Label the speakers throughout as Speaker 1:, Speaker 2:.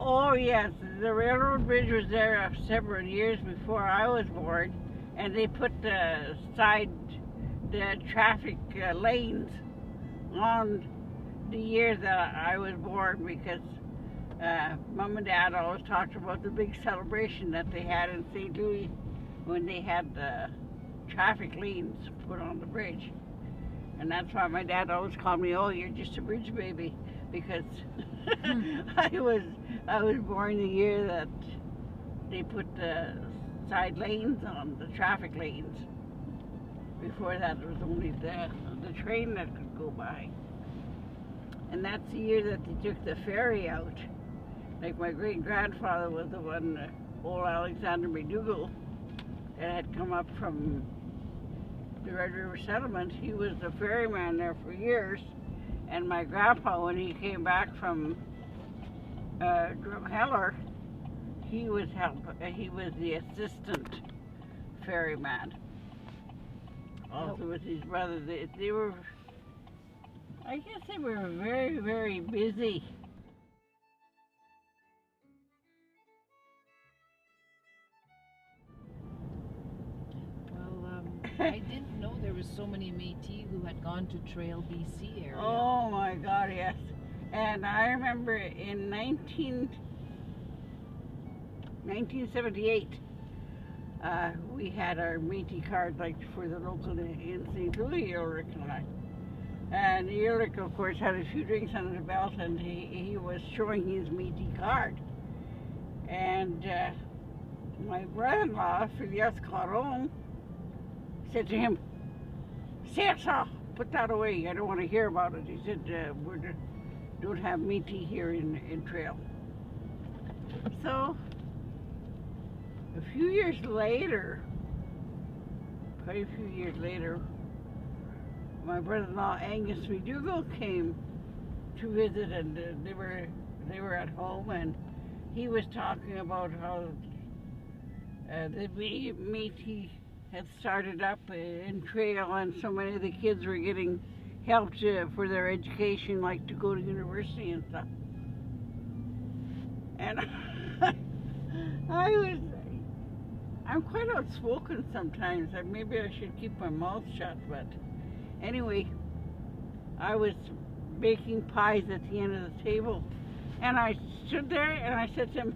Speaker 1: Oh yes, the railroad bridge was there several years before I was born, and they put the traffic lanes on the year that I was born because Mom and Dad always talked about the big celebration that they had in St. Louis when they had the traffic lanes put on the bridge. And that's why my dad always called me, "Oh, you're just a bridge baby," because I was born the year that they put the side lanes on, the traffic lanes. Before that, there was only the train that could go by. And that's the year that they took the ferry out. Like my great-grandfather was the one, old Alexander McDougall, that had come up from the Red River settlement. He was the ferryman there for years. And my grandpa, when he came back from Drumheller, he was the assistant ferryman. Also with his brother. They were, I guess they were very, very busy.
Speaker 2: I didn't know there was so many Métis who had gone to Trail BC area.
Speaker 1: Oh my God, yes. And I remember in 1978, we had our Métis card like for the local in St. Louis, Ulrich and I. And Ulrich, of course, had a few drinks under the belt, and he was showing his Métis card. And my brother-in-law, Phileas Caron, said to him, "Seurs, put that away. I don't want to hear about it." He said, "We don't have Métis here in Trail." So, a few years later, quite a few years later, my brother-in-law Angus McDougall came to visit, and they were at home, and he was talking about how the Métis had started up in Trail, and so many of the kids were getting help for their education, like to go to university and stuff. And I'm quite outspoken sometimes. Maybe I should keep my mouth shut, but anyway, I was baking pies at the end of the table, and I stood there and I said to him,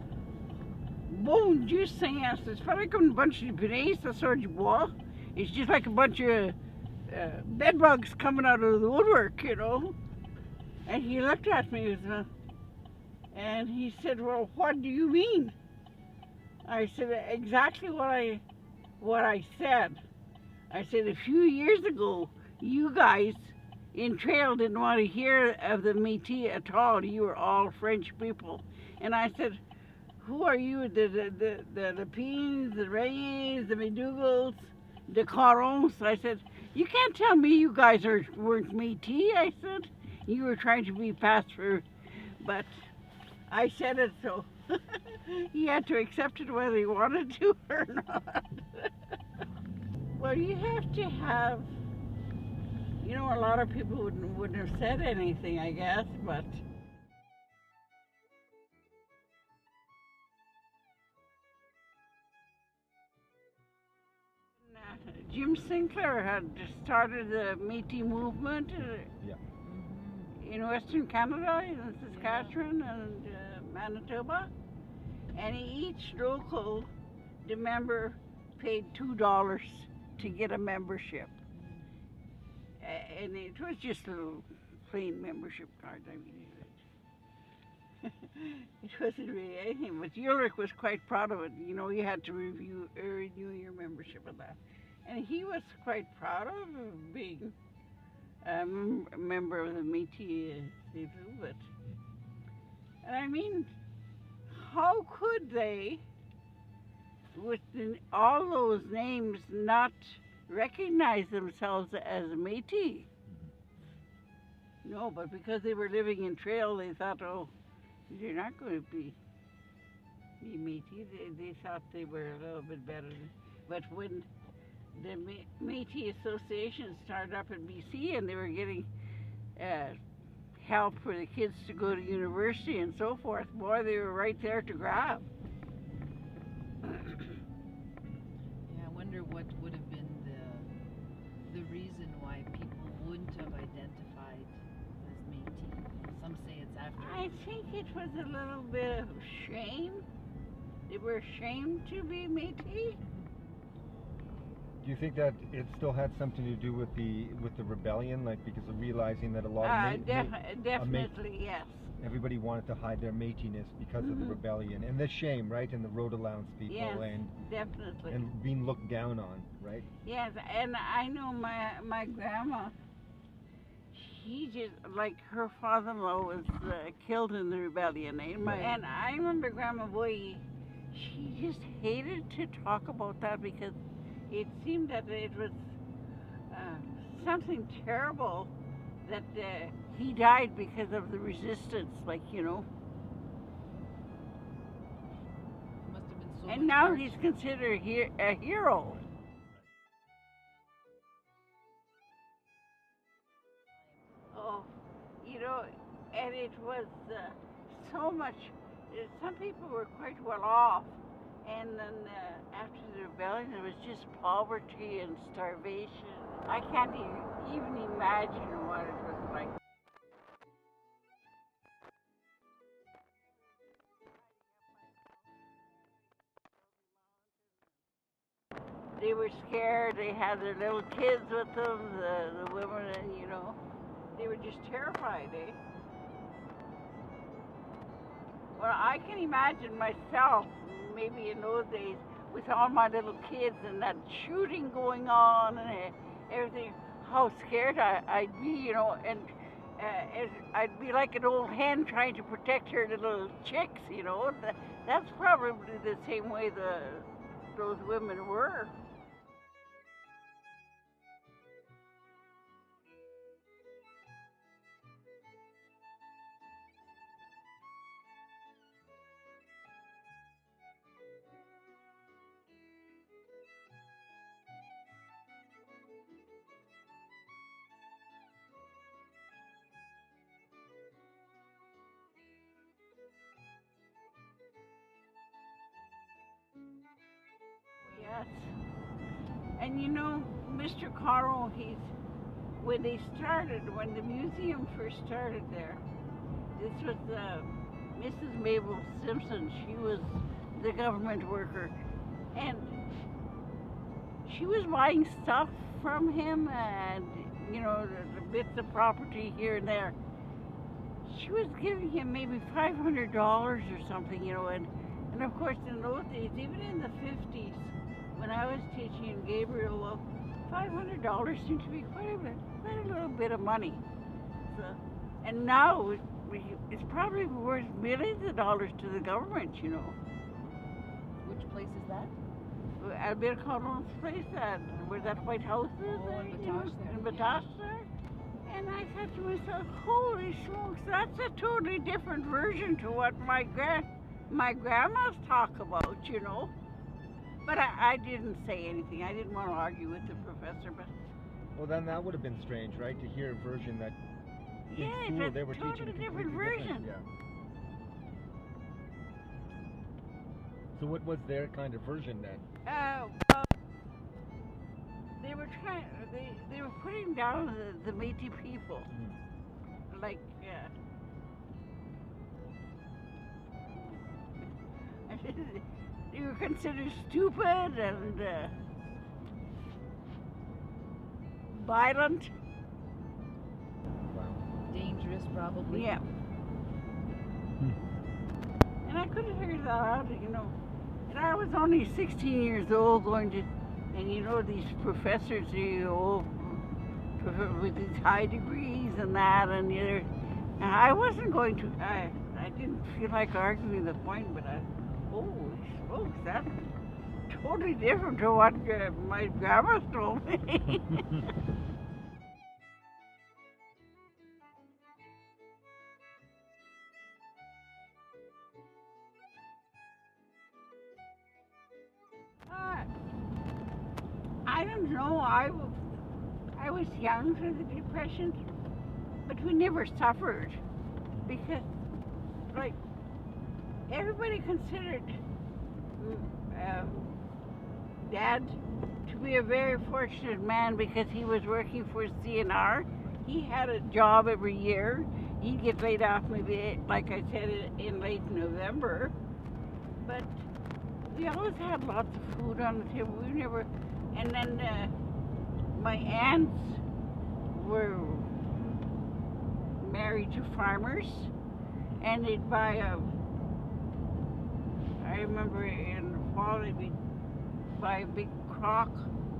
Speaker 1: "Bon Dieu Seigneur, c'est pas like a bunch of punaises ça sort du bois. It's just like a bunch of bed bugs coming out of the woodwork, you know." And he looked at me and he said, "Well, what do you mean?" I said, "Exactly what I said. I said, a few years ago, you guys in Trail didn't want to hear of the Métis at all. You were all French people." And I said, "Who are you? The Lepines, the Reyes, the McDougalls, the Carons?" I said, "You can't tell me you guys weren't Métis." I said, "You were trying to be passed for," but I said it, so he had to accept it whether he wanted to or not. Well, you have to have, you know, a lot of people wouldn't have said anything, I guess, but Jim Sinclair had started the Métis movement in Western Canada, in Saskatchewan and Manitoba, and each local, the member paid $2 to get a membership, and it was just a little plain membership card. I mean, it wasn't really anything, but Ulrich was quite proud of it. You know, you had to renew your membership of that. And he was quite proud of being a member of the Métis movement. And I mean, how could they, with all those names, not recognize themselves as Métis? No, but because they were living in Trail, they thought, oh, they're not going to be Métis. They thought they were a little bit better. But when the Métis Association started up in BC, and they were getting help for the kids to go to university and so forth, boy, they were right there to grab.
Speaker 2: Yeah, I wonder what would have been the reason why people wouldn't have identified as Métis. Some say it's after.
Speaker 1: I think it was a little bit of shame. They were ashamed to be Métis.
Speaker 3: Do you think that it still had something to do with the rebellion, like because of realizing that a lot of
Speaker 1: Definitely, yes.
Speaker 3: everybody wanted to hide their Métis-ness because of the rebellion and the shame, right, and the road allowance people,
Speaker 1: Yes,
Speaker 3: and
Speaker 1: definitely.
Speaker 3: and being looked down on, right?
Speaker 1: Yes, and I know my grandma, she just, like her father-in-law was killed in the rebellion. And I remember Grandma Boy, she just hated to talk about that because it seemed that it was something terrible that he died because of the resistance, like, you know.
Speaker 2: Must have been so
Speaker 1: And
Speaker 2: much
Speaker 1: now
Speaker 2: hurt.
Speaker 1: he's considered a hero. Oh, you know, and it was so much. Some people were quite well off, and then after the rebellion, it was just poverty and starvation. I can't even imagine what it was like. They were scared. They had their little kids with them, the women, and you know, they were just terrified, eh? Well, I can imagine myself, maybe in those days, with all my little kids and that shooting going on and everything, how scared I'd be, you know, and I'd be like an old hen trying to protect her little chicks, you know. That's probably the same way those women were. Yes. And you know, Mr. Caro, when the museum first started there, this was Mrs. Mabel Simpson. She was the government worker. And she was buying stuff from him and, you know, the bits of property here and there. She was giving him maybe $500 or something, you know, and of course in those days, even in the 50s, when I was teaching in Gabriel, $500 seemed to be quite a little bit of money. So, and now it's probably worth millions of dollars to the government, you know.
Speaker 2: Which place is that?
Speaker 1: Albert Caron's place, where that White House is,
Speaker 2: In
Speaker 1: you know,
Speaker 2: Mataants there.
Speaker 1: in Mataants there. And I thought to myself, holy smokes, that's a totally different version to what my grandmas talk about, you know. But I didn't say anything. I didn't want to argue with the professor, but...
Speaker 3: Well, then that would have been strange, right? To hear a version that in
Speaker 1: Yeah,
Speaker 3: school
Speaker 1: it's
Speaker 3: they
Speaker 1: a
Speaker 3: were
Speaker 1: totally
Speaker 3: teaching a
Speaker 1: different
Speaker 3: completely
Speaker 1: version.
Speaker 3: different. So what was their kind of version then?
Speaker 1: Well, they were they were putting down the Métis people. Like, they were considered stupid and violent.
Speaker 3: Wow.
Speaker 2: Dangerous, probably.
Speaker 1: Yeah. And I couldn't figure that out, you know. And I was only 16 years old going to, and you know, these professors, you know, with these high degrees and that, and I wasn't going to, I didn't feel like arguing the point, but holy smokes, that's totally different to what my grandma told me. I don't know. I was young for the Depression, but but we never suffered because, like, everybody considered Dad to be a very fortunate man because he was working for CNR. He had a job every year. He'd get laid off maybe, like I said, in late November. But we always had lots of food on the table. We never, and then my aunts were married to farmers, and they'd buy I remember in the fall they'd buy a big crock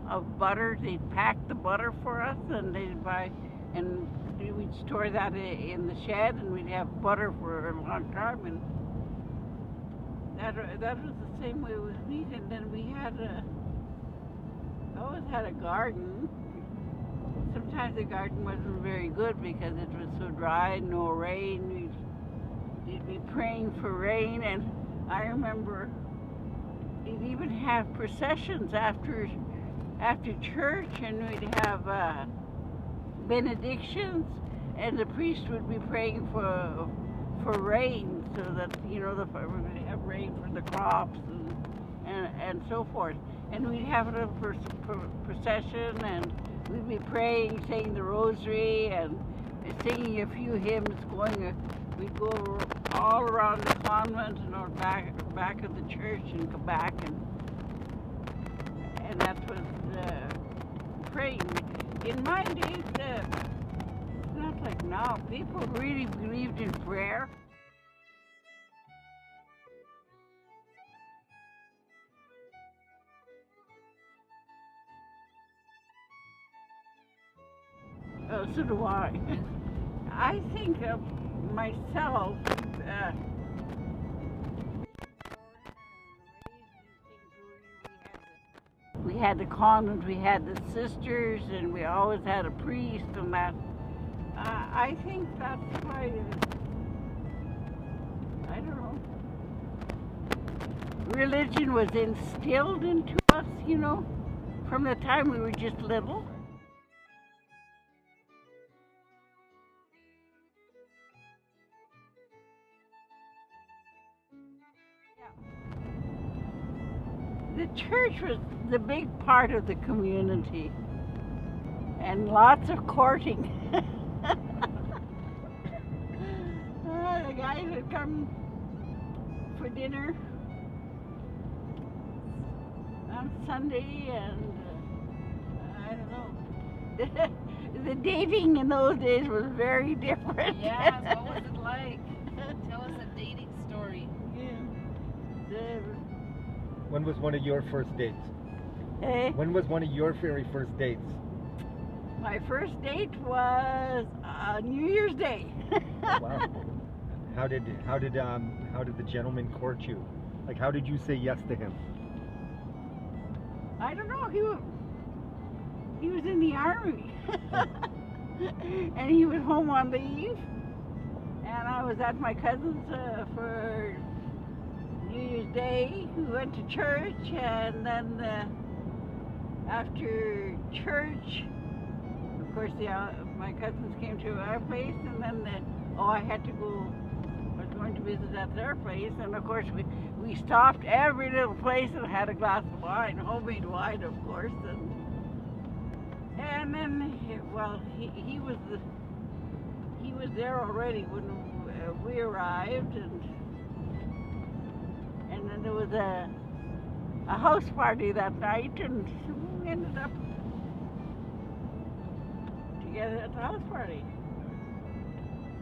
Speaker 1: of butter. They'd pack the butter for us, and they'd buy, and we'd store that in the shed, and we'd have butter for a long time. And that was the same way with meat. And then we always had a garden. Sometimes the garden wasn't very good because it was so dry, no rain. We'd be praying for rain, and I remember we'd even have processions after church, and we'd have benedictions, and the priest would be praying for rain, so that we're going to have rain for the crops and so forth. And we'd have a little procession, and we'd be praying, saying the rosary, and singing a few hymns. We'd go all around the convent and back of the church and come back, and that was praying. In my days, it's not like now. People really believed in prayer. So do I. I think of myself we had the convent, we had the sisters, and we always had a priest, and that. I think that's why, I don't know, religion was instilled into us, from the time we were just little. The church was the big part of the community, and lots of courting. The guys would come for dinner on Sunday, and I don't know. The dating in those days was very different.
Speaker 2: Yes, what was it like? Tell us a dating story.
Speaker 1: Yeah.
Speaker 3: When was one of your first dates? When was one of your very first dates?
Speaker 1: My first date was New Year's Day.
Speaker 3: Wow. How did the gentleman court you? Like, how did you say yes to him?
Speaker 1: I don't know. He was in the army, and he was home on leave, and I was at my cousin's for New Year's Day. We went to church, and then after church, of course, my cousins came to our place, and then I had to go. I was going to visit at their place, and of course we stopped every little place and had a glass of wine, homemade wine, of course, and then he was there already when we arrived, and then there was a house party that night, and we ended up together at the house party.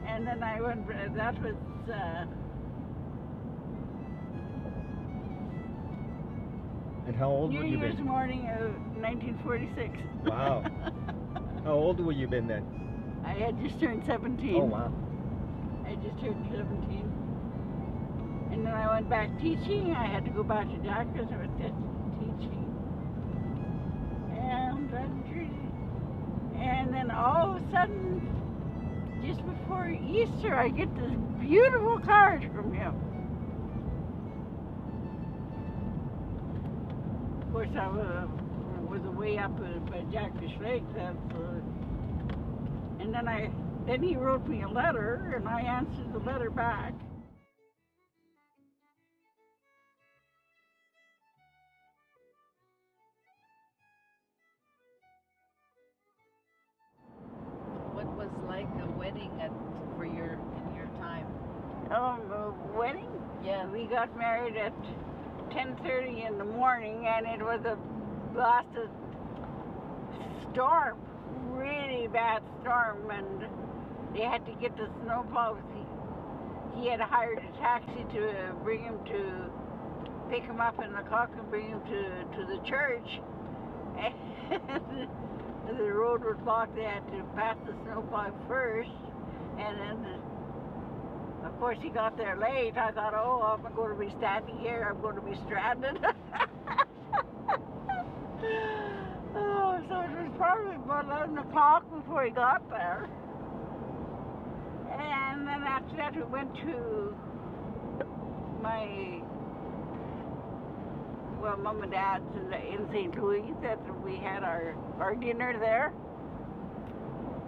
Speaker 1: And then I went, that was
Speaker 3: And how old
Speaker 1: New
Speaker 3: were you
Speaker 1: Year's
Speaker 3: been?
Speaker 1: morning of 1946.
Speaker 3: Wow. How old were you been then?
Speaker 1: I had just turned 17.
Speaker 3: Oh, wow.
Speaker 1: I just turned 17. And then I went back teaching. I had to go back to doctors. I was teaching. And then all of a sudden, just before Easter, I get this beautiful card from him. Of course, I was away up by Jackfish Lake, and then then he wrote me a letter, and I answered the letter back.
Speaker 2: What was like a wedding in your time?
Speaker 1: A wedding?
Speaker 2: Yeah.
Speaker 1: We got married at 10:30 in the morning, and it was a blasted storm, really bad storm, and they had to get the snowplows. He had hired a taxi to bring him to pick him up in the clock and bring him to the church. And the road was blocked. They had to pass the snowplow first, and then of course he got there late. I thought, oh, I'm going to be standing here. I'm going to be stranded. Oh, so it was probably about 11 o'clock before he got there. And then after that we went to my Mom and Dad's in St. Louis. That we had our dinner there.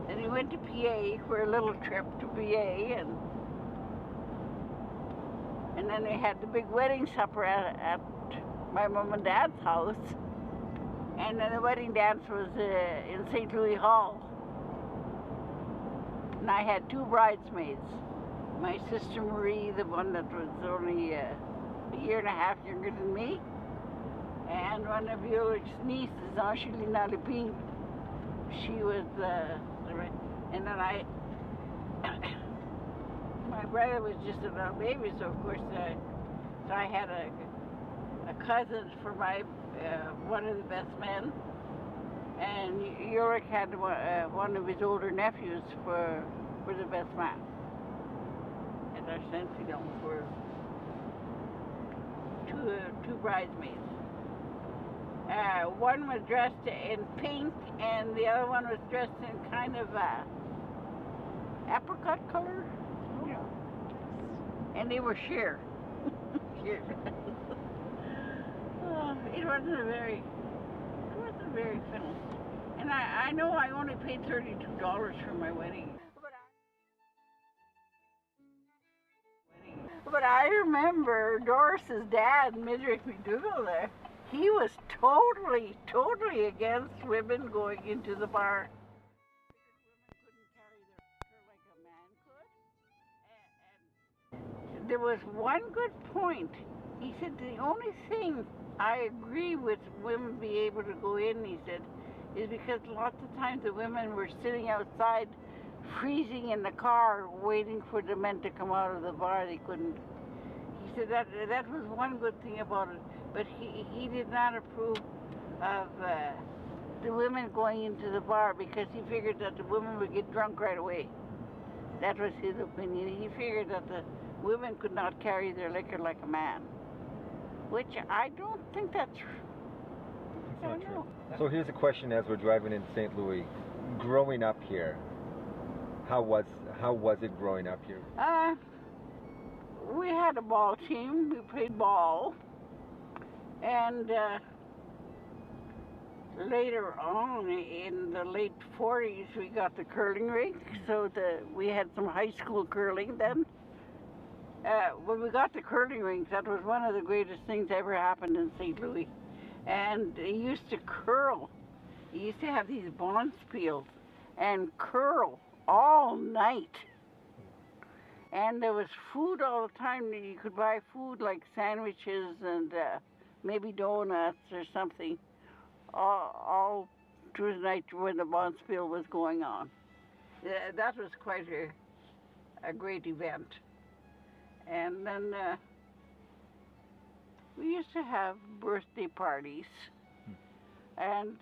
Speaker 1: Then we went to PA for a little trip to PA, and then they had the big wedding supper at my Mom and Dad's house. And then the wedding dance was in St. Louis Hall. And I had two bridesmaids. My sister Marie, the one that was only a year and a half younger than me, and one of Ulrich's nieces, Angelina Lepine. She was and then my brother was just a little baby, so of course so I had a cousin for my one of the best men, and Ulrich had one of his older nephews for the best man. And I sent for two bridesmaids. One was dressed in pink, and the other one was dressed in kind of apricot color, you know. And they were sheer. Sheer. Oh, it wasn't very fun. And I know I only paid $32 for my wedding. But I remember Doris's dad, Métis McDougall, there. He was totally against women going into the bar. Women couldn't carry their liquor like a man could. And there was one good point. He said the only thing I agree with women be able to go in, he said, is because lots of times the women were sitting outside freezing in the car waiting for the men to come out of the bar. They couldn't. He said that was one good thing about it, but he did not approve of the women going into the bar because he figured that the women would get drunk right away. That was his opinion. He figured that the women could not carry their liquor like a man, which I don't think that's true.
Speaker 3: It's not true. So here's a question as we're driving in St. Louis. Growing up here, how was it growing up here?
Speaker 1: We had a ball team. We played ball, and later on in the late 40s, we got the curling rink. So we had some high school curling then. When we got the curling rink, that was one of the greatest things ever happened in St. Louis. And they used to curl. They used to have these bonspiels and curl all night. And there was food all the time. You could buy food like sandwiches and maybe donuts or something all through the night when the bonspiel was going on. That was quite a great event. And then we used to have birthday parties. And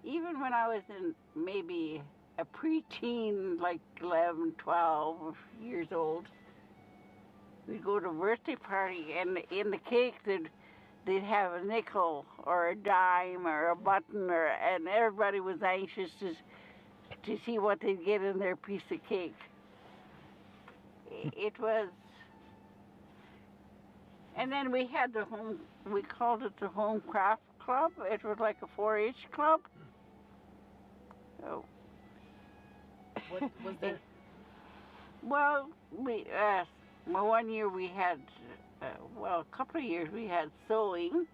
Speaker 1: even when I was in maybe a preteen, like 11, 12 years old, we'd go to a birthday party, and in the cake they'd have a nickel or a dime or a button, and everybody was anxious to see what they'd get in their piece of cake. It was, and then we had we called it the Home Craft Club. It was like a 4-H club. So
Speaker 2: What was there?
Speaker 1: Well, one year we had, a couple of years we had sewing,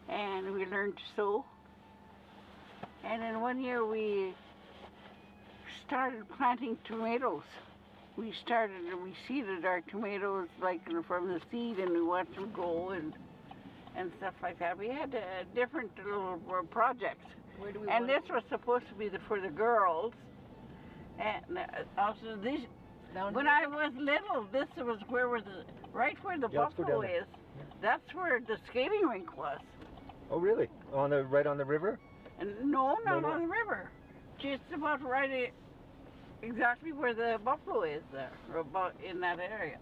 Speaker 1: and we learned to sew. And then one year we started planting tomatoes. We seeded our tomatoes from the seed, and we watched them grow and stuff like that. We had different little projects.
Speaker 2: Where do we
Speaker 1: And
Speaker 2: want
Speaker 1: this was supposed to be for the girls. And also this, when I was little, this was right where the buffalo is. That's where the skating rink was.
Speaker 3: Oh, really? Right on the river?
Speaker 1: And no, not on the river. Just about exactly where the buffalo is there, or about in that area.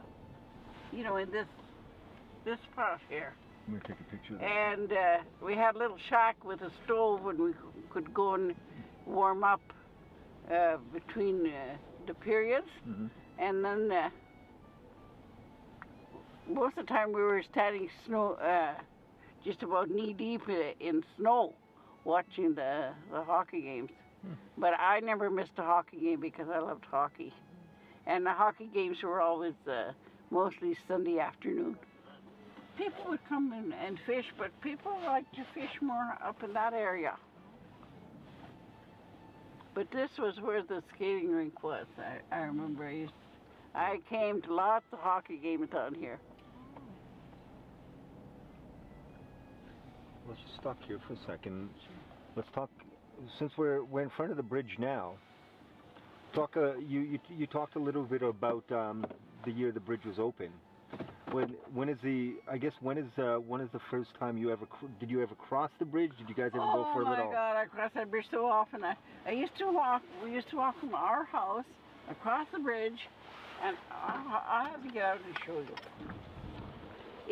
Speaker 1: You know, in this part here.
Speaker 3: I'm gonna take a picture of that.
Speaker 1: And we had a little shack with a stove, and we could go and warm up between the periods.
Speaker 3: Mm-hmm.
Speaker 1: And then most of the time we were standing just about knee deep in snow, watching the hockey games. But I never missed a hockey game because I loved hockey. And the hockey games were always mostly Sunday afternoon. People would come in and fish, but people like to fish more up in that area. But this was where the skating rink was. I remember I came to lots of hockey games down here.
Speaker 3: Let's just stop here for a second. Let's talk, since we're in front of the bridge now. You talked a little bit about the year the bridge was open. When is the first time did you ever cross the bridge? Did you guys ever go for a little?
Speaker 1: Oh my God, I crossed that bridge so often. We used to walk from our house across the bridge, and I'll have to get out and show you.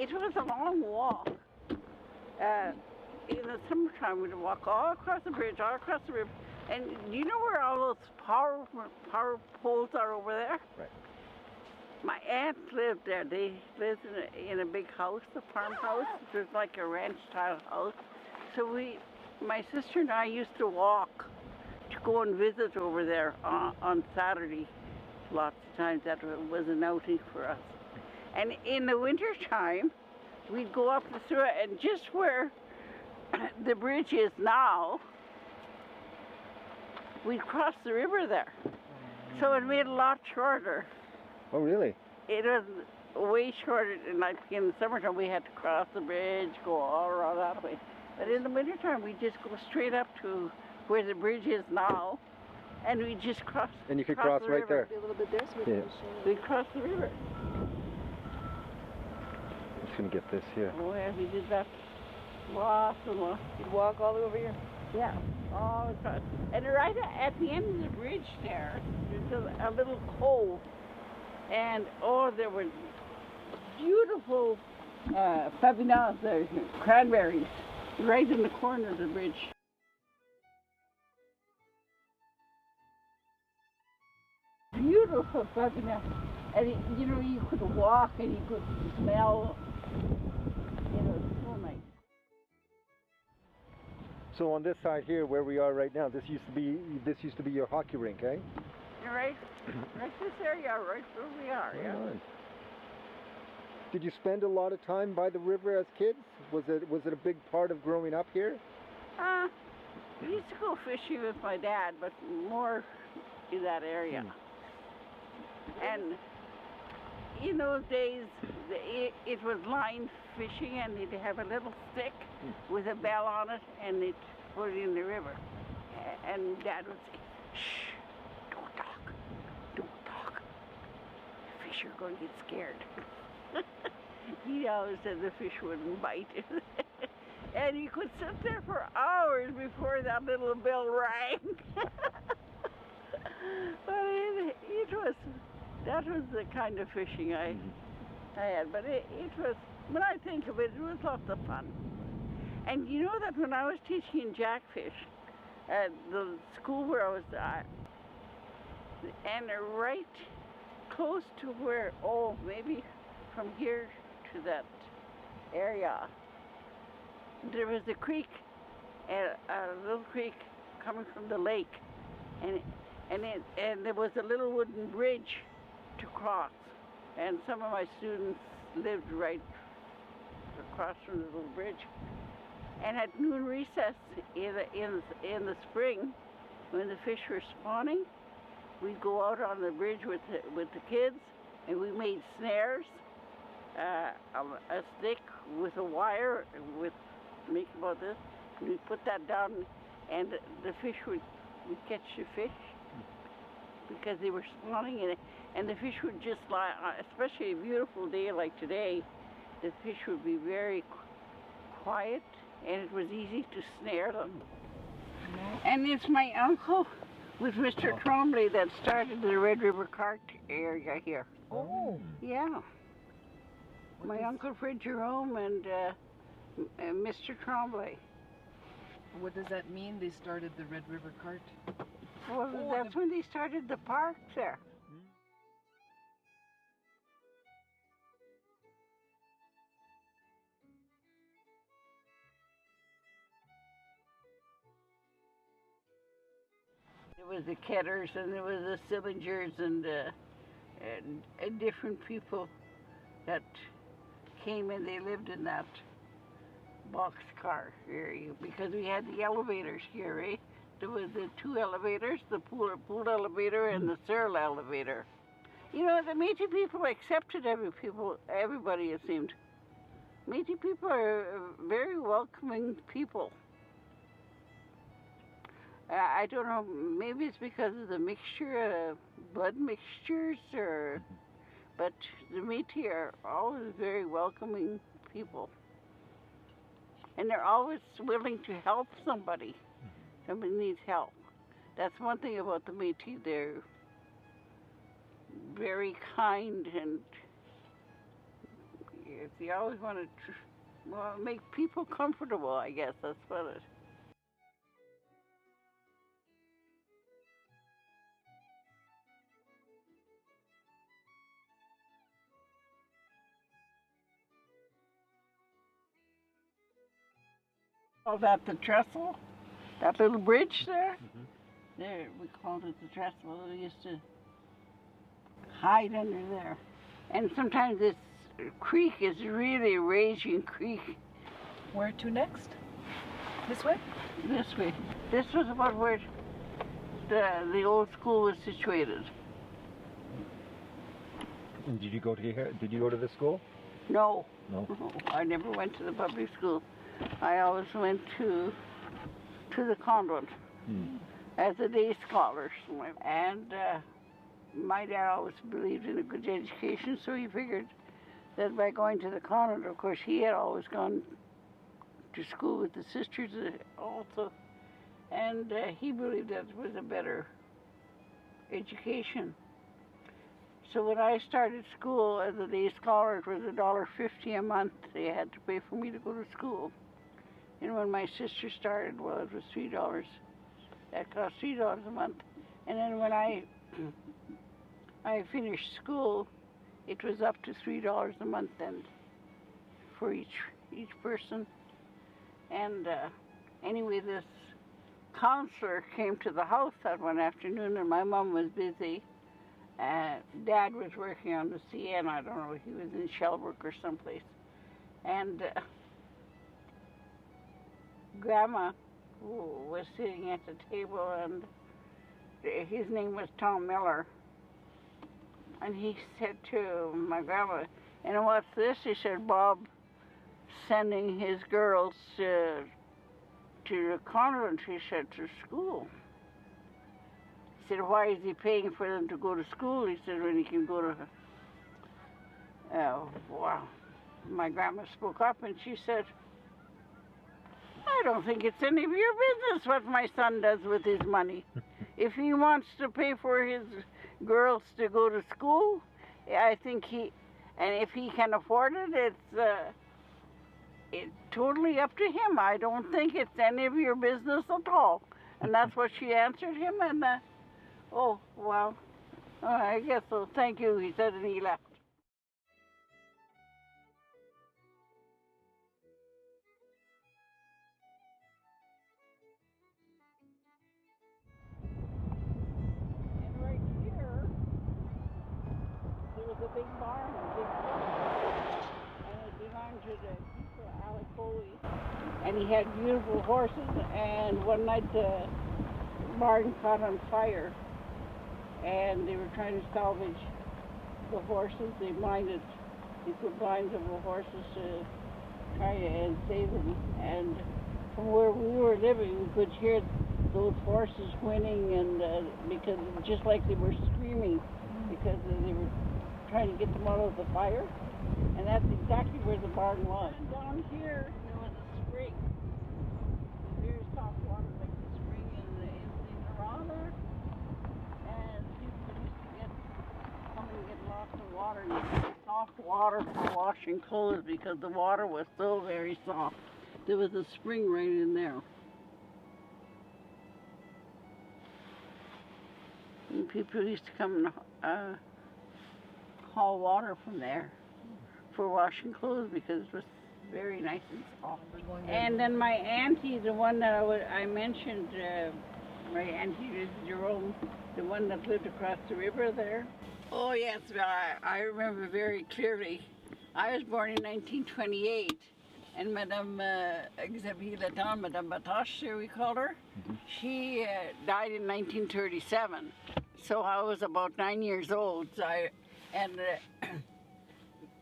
Speaker 1: It was a long walk. In the summertime, we'd walk all across the bridge, all across the river. And you know where all those power poles are over there?
Speaker 3: Right.
Speaker 1: My aunts lived there. They lived in a big house, a farmhouse. It was like a ranch-style house. So my sister and I used to walk to go and visit over there on Saturday. Lots of times that was an outing for us. And in the wintertime, we'd go up the through, and just where the bridge is now, we'd cross the river there. So it made it a lot shorter.
Speaker 3: Oh, really?
Speaker 1: It was way shorter. Like in the summertime, we had to cross the bridge, go all around that way. But in the wintertime, we just go straight up to where the bridge is now, and we just cross.
Speaker 3: And you could cross right there.
Speaker 2: Be a little bit there, so we can show.
Speaker 1: We cross the river.
Speaker 3: I'm just gonna get this here.
Speaker 1: Oh yeah, we did that lots and lots.
Speaker 2: You'd walk all the way over here.
Speaker 1: Yeah, all across. And right at the end of the bridge there's a little cove. And there were beautiful fabinas, cranberries, right in the corner of the bridge. Beautiful fabinas. And you could walk and you could smell. It's so nice.
Speaker 3: So on this side here, where we are right now, this used to be your hockey rink, eh?
Speaker 1: Right this area, right where we are, yeah.
Speaker 3: Right. Did you spend a lot of time by the river as kids? Was it a big part of growing up here?
Speaker 1: We used to go fishing with my dad, but more in that area. And in those days, it was line fishing, and they'd have a little stick with a bell on it, and they'd put it in the river. And Dad would say, "Shh, don't talk. The fish are going to get scared." He always said the fish wouldn't bite. And you could sit there for hours before that little bell rang. But that was the kind of fishing I had. But it was, when I think of it, it was lots of fun. And you know that when I was teaching in jackfish at the school where I was at, and right close to where, maybe from here to that area, there was a creek, a little creek coming from the lake, and and there was a little wooden bridge to cross, and some of my students lived right across from the little bridge. And at noon recess in the spring, when the fish were spawning, we'd go out on the bridge with the kids, and we made snares, a stick with a wire with make about this. And we'd put that down, and the fish we'd catch the fish because they were spawning in it, and the fish would just lie. Especially a beautiful day like today, the fish would be very quiet, and it was easy to snare them. And it's my uncle with Mr. Trombley that started the Red River Cart area here.
Speaker 2: Oh.
Speaker 1: Yeah. My Uncle Fred Jerome and Mr. Trombley.
Speaker 2: What does that mean, they started the Red River Cart?
Speaker 1: Well, that's when they started the park there. There was the Ketters and there was the Sillingers and different people that came and they lived in that boxcar area because we had the elevators here, eh? There was the two elevators, the pool elevator and the Seurs elevator. You know, the Métis people accepted everybody, it seemed. Métis people are very welcoming people. I don't know, maybe it's because of the mixture, blood mixtures, but the Métis are always very welcoming people. And they're always willing to help somebody. Somebody needs help. That's one thing about the Métis. They're very kind, and they always want to make people comfortable, I guess. That's what it is. Call that the trestle? That little bridge there? There, we called it the trestle. We used to hide under there. And sometimes this creek is really a raging creek.
Speaker 2: Where to next? This way?
Speaker 1: This way. This was about where the old school was situated.
Speaker 3: And did you go to the school?
Speaker 1: No.
Speaker 3: No.
Speaker 1: I never went to the public school. I always went to the convent as a day scholar. And my dad always believed in a good education, so he figured that by going to the convent, of course, he had always gone to school with the sisters also, and he believed that was a better education. So when I started school as a day scholar, it was $1.50 a month they had to pay for me to go to school. And when my sister started, well, it was $3. That cost $3 a month. And then when I finished school, it was up to $3 a month then for each person. And anyway, this counselor came to the house that one afternoon, and my mom was busy. Dad was working on the CN. I don't know, he was in Shellbrook or someplace. And Grandma was sitting at the table, and his name was Tom Miller. And he said to my grandma, "And what's this?" He said, "Bob sending his girls to the convent," he said, "to school." He said, "Why is he paying for them to go to school?" He said, "when he can go to..." Wow. My grandma spoke up and she said, "I don't think it's any of your business what my son does with his money. If he wants to pay for his girls to go to school, I think and if he can afford it, it's totally up to him. I don't think it's any of your business at all." And that's what she answered him, and oh, well, I guess so. Thank you, he said, and he left. big barn, a big horse, and it belonged to the keeper, Alec Foley. And he had beautiful horses, and one night the barn caught on fire, and they were trying to salvage the horses. They put blinds over the horses to try and save them. And from where we were living, we could hear those horses whinnying, and because just like they were screaming, because they were trying to get them out of the fire. And that's exactly where the barn was. And down here, there was a spring. Very soft water, like the spring in Toronto. And people used to come and get lots of water. And you get soft water for washing clothes because the water was so very soft. There was a spring right in there. And people used to come and haul water from there for washing clothes because it was very nice and soft. And then my auntie, the one that I mentioned, my auntie Jerome, the one that lived across the river there. Oh yes, I remember very clearly. I was born in 1928, and Madame Madame Mataants, we called her, she died in 1937. So I was about 9 years old.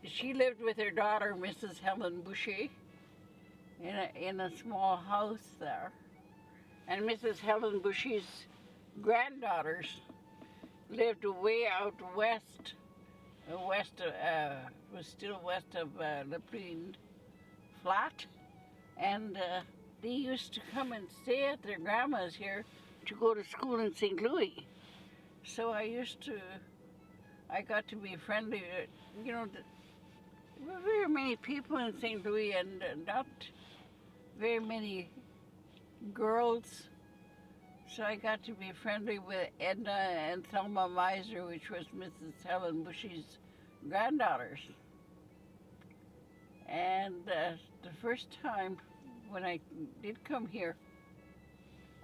Speaker 1: She lived with her daughter, Mrs. Helen Boucher, in a small house there. And Mrs. Helen Boucher's granddaughters lived way out west. Was still west of La Plaine Flat. And they used to come and stay at their grandma's here to go to school in St. Louis. So I got to be friendly. There were very many people in St. Louis, and not very many girls. So I got to be friendly with Edna and Thelma Meiser, which was Mrs. Helen Bushy's granddaughters. And the first time when I did come here,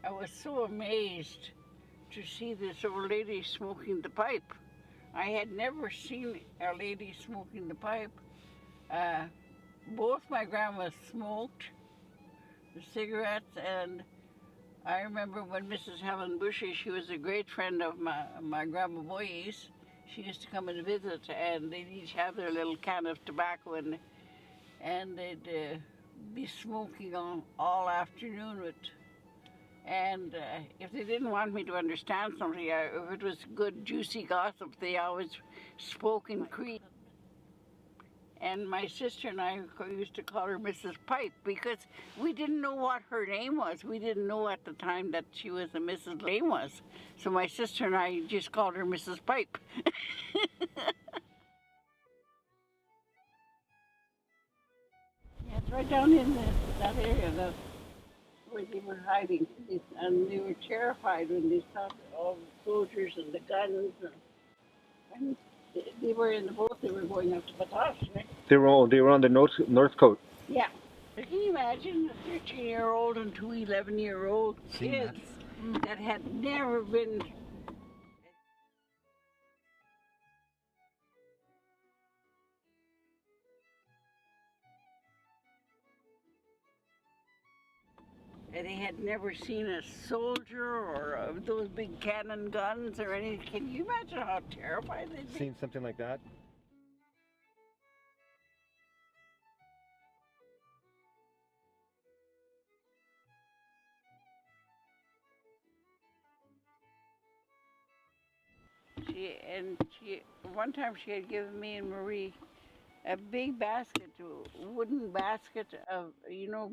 Speaker 1: I was so amazed to see this old lady smoking the pipe. I had never seen a lady smoking the pipe. Both my grandmas smoked the cigarettes, and I remember when Mrs. Helen Bushy, she was a great friend of my grandma Boyes. She used to come and visit, and they'd each have their little can of tobacco, and they'd be smoking all afternoon with. And if they didn't want me to understand something, if it was good, juicy gossip, they always spoke in Cree. And my sister and I used to call her Mrs. Pipe because we didn't know what her name was. We didn't know at the time that she was a Mrs. name was. So my sister and I just called her Mrs. Pipe. Yeah, it's right down in that area. Where they were hiding, and they were terrified when they saw all the soldiers and the guns, and they were in the boat. They were going up to Mataants, right?
Speaker 3: They were on the north coast.
Speaker 1: Yeah. Can you imagine a 13-year-old and two 11-year-old kids that had never been. And they had never seen a soldier or those big cannon guns or anything. Can you imagine how terrified they'd be?
Speaker 3: Seen something like that?
Speaker 1: One time she had given me and Marie a big basket, a wooden basket of,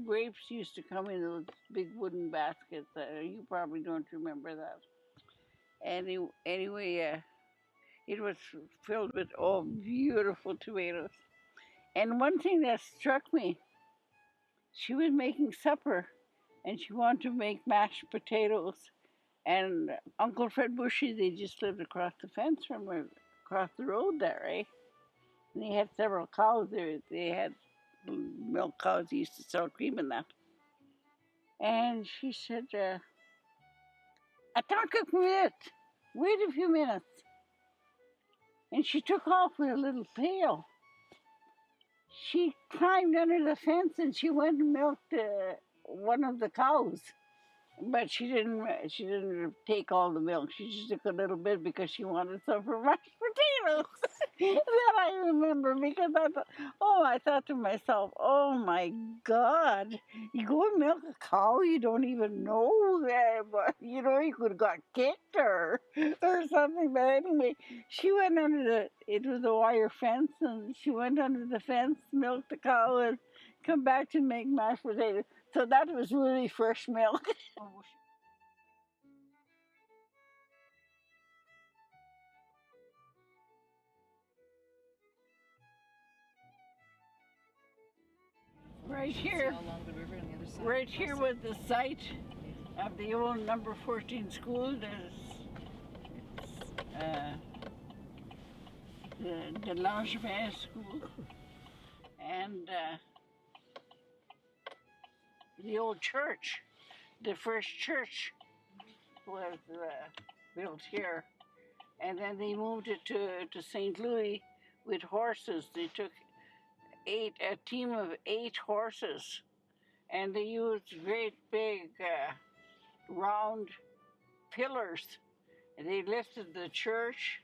Speaker 1: grapes used to come in those big wooden baskets. You probably don't remember that. Anyway, it was filled with beautiful tomatoes. And one thing that struck me, she was making supper, and she wanted to make mashed potatoes. And Uncle Fred Bushy, they just lived across the fence from her, across the road there, eh? And they had several cows there. They had milk cows. They used to sell cream in that. And she said, "Attends quelques minutes. Wait a few minutes." and she took off with a little pail. She climbed under the fence and she went and milked one of the cows. But she didn't take all the milk. She just took a little bit because she wanted some for mashed potatoes. That I remember, because I thought to myself, oh my God, you go and milk a cow you don't even know that, but you could have got kicked or something. But anyway, she went it was a wire fence, and she went under the fence, milked the cow, and come back to make mashed potatoes. So that was really fresh milk. Right here,
Speaker 2: along the river on the other side.
Speaker 1: right here was the site of the old number 14 school. There's the Langevin school, and the old church. The first church was built here, and then they moved it to St. Louis with horses. They took a team of 8 horses, and they used great big round pillars. And they lifted the church,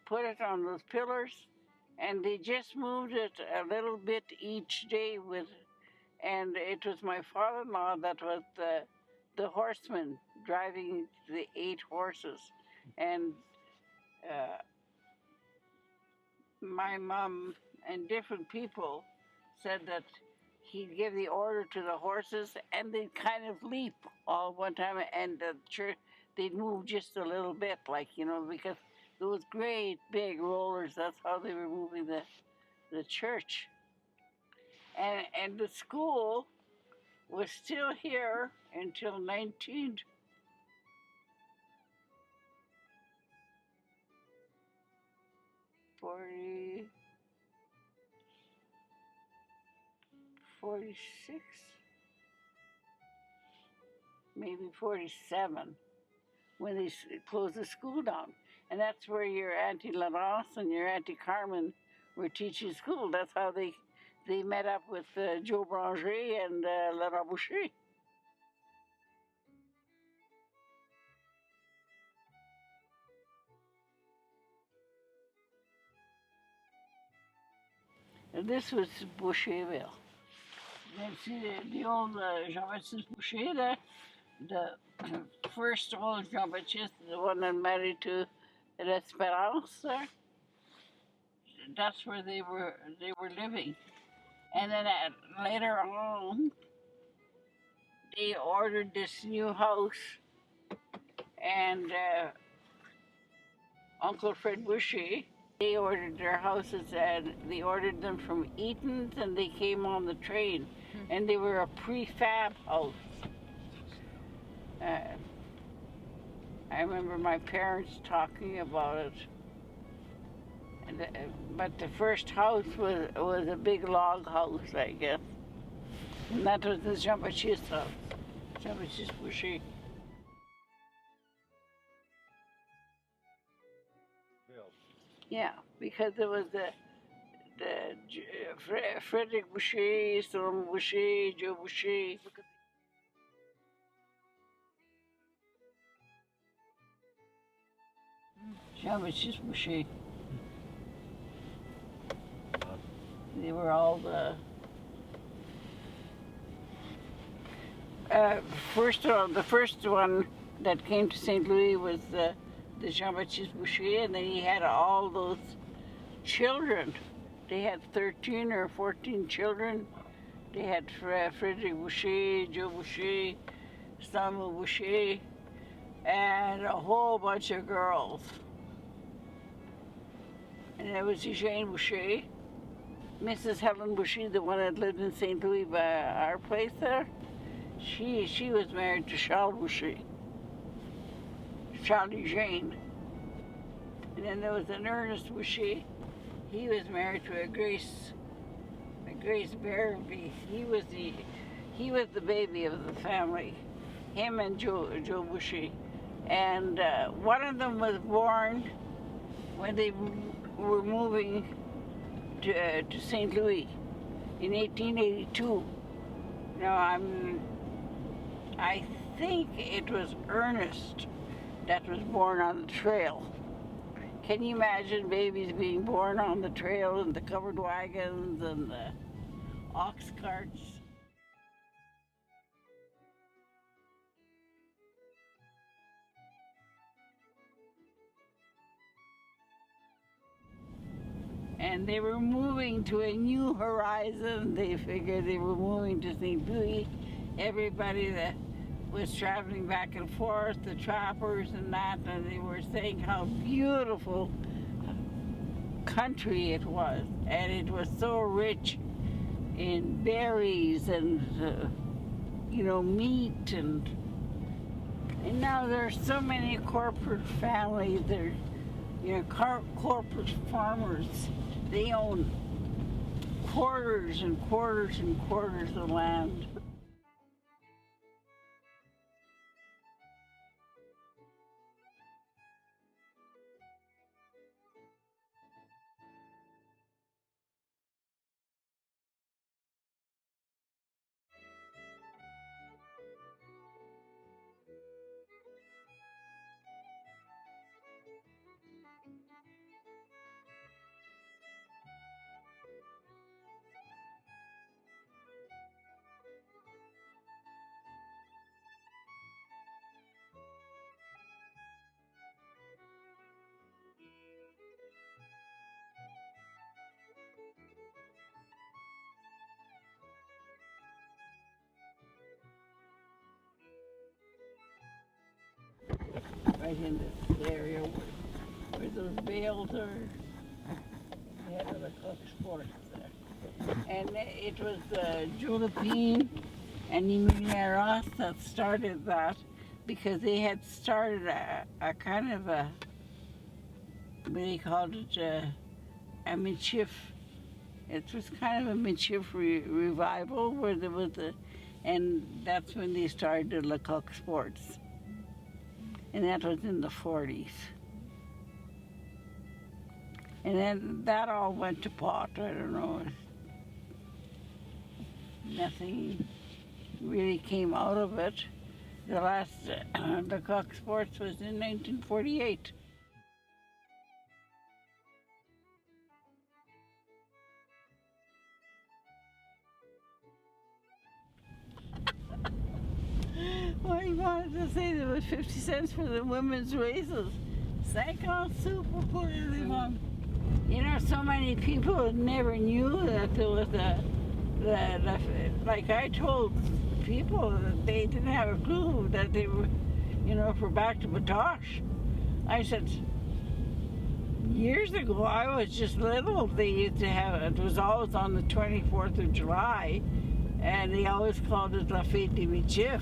Speaker 1: put it on those pillars, and they just moved it a little bit each day and it was my father-in-law that was the horseman driving the 8 horses. And my mom and different people said that he'd give the order to the horses and they'd kind of leap all one time, and the church, they'd move just a little bit, because those great big rollers, that's how they were moving the church. And the school was still here until 1946, maybe 47, when they closed the school down. And that's where your Auntie Laurence and your Auntie Carmen were teaching school. That's how they met up with Joe Branger and Laurent Boucher. And this was Boucherville. And see the old Jean-Baptiste Boucher there, the first old Jean-Baptiste, the one that married to L'Espérance there. That's where they were living. And then later on, they ordered this new house, and Uncle Fred Boucher, they ordered their houses, and they ordered them from Eaton's, and they came on the train, and they were a prefab house. I remember my parents talking about it. But the first house was a big log house, I guess. And that was the Jean-Baptiste house, Jean-Baptiste Boucher. Yeah, because there was the Frederick Boucher, Solomon Boucher, Joe Boucher. Jean-Baptiste Boucher. They were all the first one that came to St. Louis was the Jean-Baptiste Boucher, and then he had all those children. They had 13 or 14 children. They had Frederick Boucher, Joe Boucher, Samuel Boucher, and a whole bunch of girls. And there was Eugène Boucher. Mrs. Helen Boucher, the one that lived in St. Louis by our place there, she was married to Charles Boucher, Charles Eugène. And then there was an Ernest Boucher. He was married to a Grace Barabee. He was the baby of the family. Him and Joe Boucher. And one of them was born when they were moving to St. Louis in 1882. Now I think it was Ernest that was born on the trail. Can you imagine babies being born on the trail and the covered wagons and the ox carts? And they were moving to a new horizon. They figured they were moving to St. Louis. Everybody that was traveling back and forth, the trappers and that, and they were saying how beautiful country it was. And it was so rich in berries and, meat. And now there's so many corporate families. They're, corporate farmers. They own quarters and quarters and quarters of land. Right in this area where those bales are, they had the cook sports there. And it was Josephine and Maymairs that started that, because they had started a kind of a, they called it a midship. It was kind of a midship revival where there was and that's when they started the cook sports. And that was in the 40s. And then that all went to pot. I don't know. Nothing really came out of it. The last, the cock sports was in 1948. Well, he wanted to say there was 50 cents for the women's races. 50 sous pour courir les femmes. So many people never knew that there was like I told people that they didn't have a clue that they were, for back to Batoche. I said, years ago, I was just little, they used to have, it was always on the 24th of July, and they always called it La Fête des Métis.